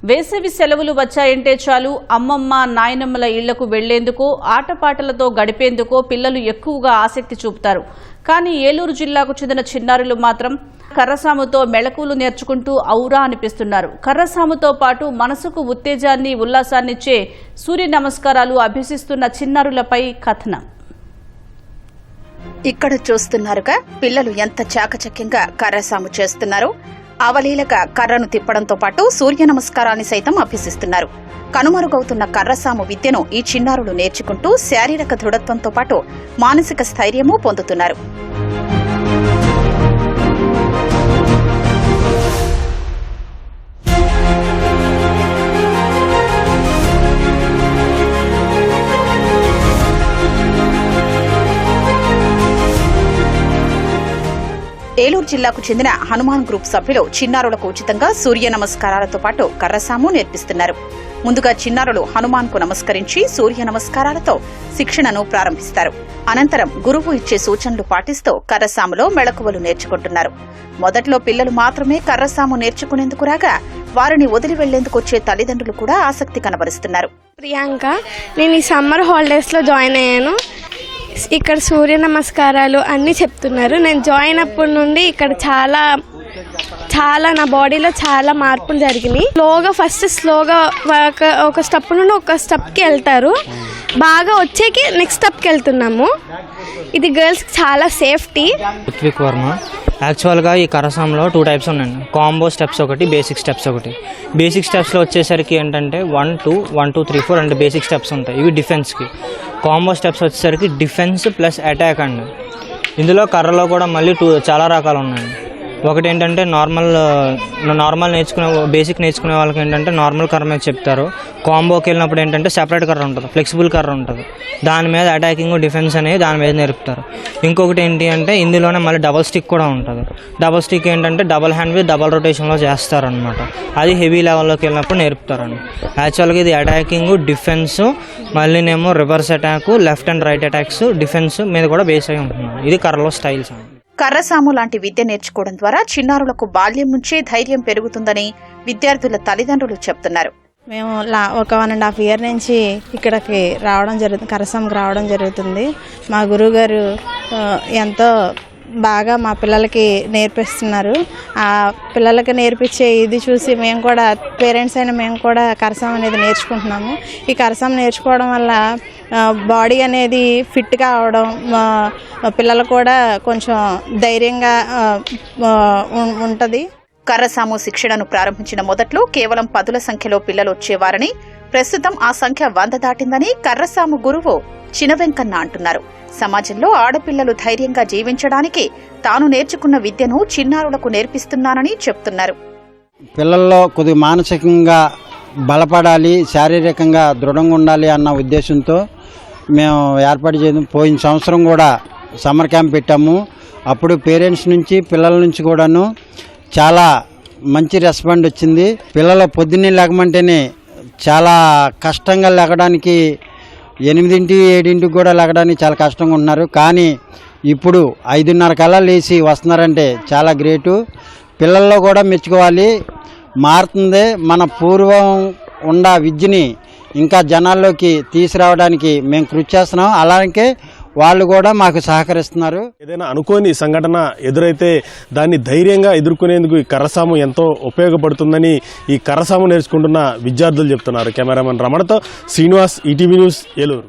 వేసవి సెలవులు వచ్చాయంటే చాలు అమ్మమ్మ నాయనమ్మల ఇళ్లకు వెళ్లేందుకు ఆటపాటలతో గడిపేందుకు పిల్లలు ఎక్కువగా ఆసక్తి చూపుతారు. కానీ ఏలూరు జిల్లాకు చెందిన చిన్నారులు మాత్రం కర్రసాముతో మెళకువలు నేర్చుకుంటూ ఔరా అనిపిస్తున్నారు. కర్రసాముతో పాటు మనసుకు ఉత్తేజాన్ని ఉల్లాసాన్నిచ్చే సూర్య నమస్కారాలు అభ్యసిస్తున్న చిన్నారులపై కథనం. ఇక్కడ చూస్తున్నారుగా పిల్లలు ఎంత చాకచక్యంగా కర్రసాము చేస్తున్నారో. అవలీలగా కర్రను తిప్పడంతో పాటు సూర్య నమస్కారాన్ని సైతం అభ్యసిస్తున్నారు. కనుమరుగవుతున్న కర్రసాము విద్యను ఈ చిన్నారులు నేర్చుకుంటూ శారీరక దృఢత్వంతో పాటు మానసిక స్థైర్యమూ పొందుతున్నారు. ఏలూరు జిల్లాకు చెందిన హనుమాన్ గ్రూప్ సభ్యులు చిన్నారులకు ఉచితంగా సూర్య నమస్కారాలతో పాటు కర్రసాము నేర్పిస్తున్నారు. ముందుగా చిన్నారులు హనుమాన్ కు నమస్కరించి సూర్య నమస్కారాలతో శిక్షణను ప్రారంభిస్తారు. అనంతరం గురువు ఇచ్చే సూచనలు పాటిస్తూ కర్రసాములో మెళకువలు నేర్చుకుంటున్నారు. మొదట్లో పిల్లలు మాత్రమే కర్రసాము నేర్చుకునేందుకు రాగా వారిని వదిలి వెళ్లేందుకు వచ్చే తల్లిదండ్రులు కూడా ఆసక్తి కనబరుస్తున్నారు. ప్రియాంక, నేను ఈ సమ్మర్ హాలిడేస్ లో జాయిన్ అయ్యాను. ఇక్కడ సూర్య నమస్కారాలు అన్నీ చెప్తున్నారు. నేను జాయిన్ అప్పటి నుండి ఇక్కడ చాలా నా బాడీలో చాలా మార్పులు జరిగినాయి. స్లోగా ఒక స్టెప్ నుండి ఒక స్టెప్కి వెళ్తారు. బాగా వచ్చేకి నెక్స్ట్ స్టెప్కి వెళ్తున్నాము. ఇది గర్ల్స్కి చాలా సేఫ్టీ. ఋత్విక్ వర్మ. యాక్చువల్గా ఈ కర్రసాంలో 2 టైప్స్ ఉన్నాయండి. కాంబో స్టెప్స్ ఒకటి, బేసిక్ స్టెప్స్ ఒకటి. బేసిక్ స్టెప్స్లో వచ్చేసరికి ఏంటంటే 1, 2, 1, 2, 3, 4 అండ్ బేసిక్ స్టెప్స్ ఉంటాయి. ఇవి డిఫెన్స్కి. కాంబో స్టెప్స్ వచ్చేసరికి డిఫెన్స్ ప్లస్ అటాక్ అండి. ఇందులో కర్రలో కూడా మళ్ళీ చాలా రకాలు ఉన్నాయండి. ఒకటి ఏంటంటే నార్మల్ బేసిక్ నేర్చుకునే వాళ్ళకి ఏంటంటే నార్మల్ కర్ర మీద చెప్తారు. కాంబోకి వెళ్ళినప్పుడు ఏంటంటే సెపరేట్ కర్ర ఉంటుంది, ఫ్లెక్సిబుల్ కర్ర ఉంటుంది. దాని మీద అటాకింగ్ డిఫెన్స్ అనేది దాని మీద నేర్పుతారు. ఇంకొకటి ఏంటి అంటే ఇందులోనే మళ్ళీ డబల్ స్టిక్ కూడా ఉంటుంది. డబల్ స్టిక్ ఏంటంటే డబల్ హ్యాండ్ విత్ డబల్ రొటేషన్లో చేస్తారనమాట. అది హెవీ లెవెల్లోకి వెళ్ళినప్పుడు నేర్పుతారండి. యాక్చువల్గా ఇది అటాకింగ్, డిఫెన్స్, మళ్ళీనేమో reverse attack, left and right attacks, defence మీద కూడా బేస్ అయి ఉంటుంది. ఇది కర్రలో స్టైల్స్ అండి. కర్రసాము లాంటి విద్య నేర్చుకోవడం ద్వారా చిన్నారులకు బాల్యం నుంచే ధైర్యం పెరుగుతుందని విద్యార్థుల తల్లిదండ్రులు చెప్తున్నారు. మేము ఒక 1.5 ఇయర్ నుంచి ఇక్కడికి రావడం జరుగుతుంది, కర్రసాముకి రావడం జరుగుతుంది. మా గురువు గారు ఎంతో బాగా మా పిల్లలకి నేర్పిస్తున్నారు. ఆ పిల్లలకి నేర్పించే ఇది చూసి మేము కూడా పేరెంట్స్ అయిన మేము కూడా కర్రసాము అనేది నేర్చుకుంటున్నాము. ఈ కర్రసాము నేర్చుకోవడం వల్ల బాడీ అనేది ఫిట్గా అవడం, పిల్లలు కూడా కొంచెం ధైర్యంగా ఉంటుంది. కర్రసాము శిక్షణను ప్రారంభించిన మొదట్లో కేవలం 10ల సంఖ్యలో పిల్లలు వచ్చేవారని, ప్రస్తుతం ఆ సంఖ్య 100 దాటిందని కర్రసాము గురువు చినవెంకన్న అంటున్నారు. సమాజంలో ఆడపిల్లలు ధైర్యంగా జీవించడానికి తాను నేర్చుకున్న విద్యను చిన్నారులకు నేర్పిస్తున్నానని చెప్తున్నారు. పిల్లల్లో కొద్దిగా మానసికంగా బలపడాలి, శారీరకంగా దృఢంగా ఉండాలి అన్న ఉద్దేశంతో మేము ఏర్పాటు చేయడం. పోయిన సంవత్సరం కూడా సమ్మర్ క్యాంప్ పెట్టాము. అప్పుడు పేరెంట్స్ నుంచి పిల్లల నుంచి కూడాను చాలా మంచి రెస్పాండ్ వచ్చింది. పిల్లలు పొద్దున్నే లేకమంటేనే చాలా కష్టంగా లేకడానికి 8, 7 కూడా లేకడానికి చాలా కష్టంగా ఉన్నారు. కానీ ఇప్పుడు 5:30 కల్లా లేచి వస్తున్నారంటే చాలా గ్రేటు. పిల్లల్లో కూడా మెచ్చుకోవాలి. మారుతుంది. మన పూర్వం ఉన్న విద్యని ఇంకా జనాల్లోకి తీసుకురావడానికి మేము కృషి చేస్తున్నాం. అలాగే వాళ్ళు కూడా మాకు సహకరిస్తున్నారు. ఏదైనా అనుకోని సంఘటన ఎదురైతే దాన్ని ధైర్యంగా ఎదుర్కొనేందుకు ఈ కర్రసాము ఎంతో ఉపయోగపడుతుందని ఈ కర్రసాము నేర్చుకుంటున్న విద్యార్థులు చెప్తున్నారు. కెమెరామెన్ రమణతో శ్రీనివాస్, ఈటీవీ న్యూస్, ఏలూరు.